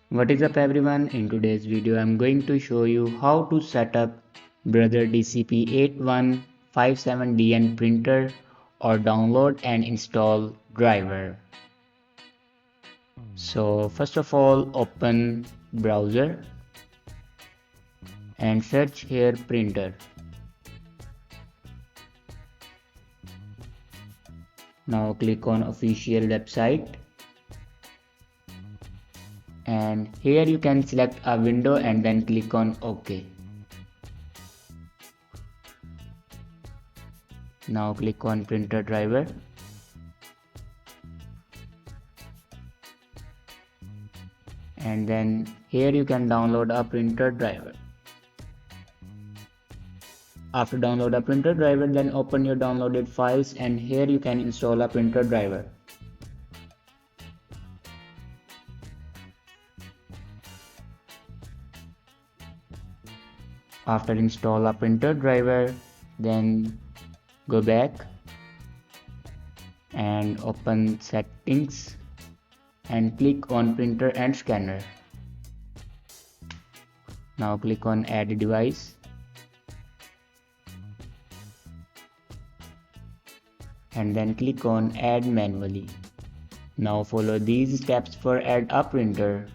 What is up everyone, in today's video I'm going to show you how to set up Brother DCP 8157DN printer or download and install driver. So first of all open browser and search here printer. Now click on official website. And here you can select a window and then click on OK. Now click on printer driver. And then here you can download a printer driver. After download a printer driver, then open your downloaded files and here you can install a printer driver. After install a printer driver, then go back and open settings and click on printer and scanner. Now click on add device and then click on add manually. Now follow these steps for add a printer.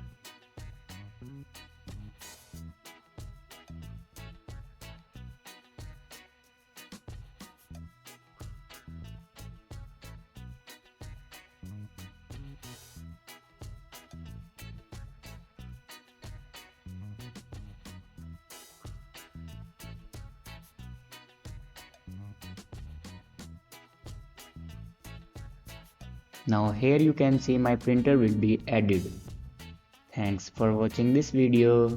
Now here you can see my printer will be added. Thanks for watching this video.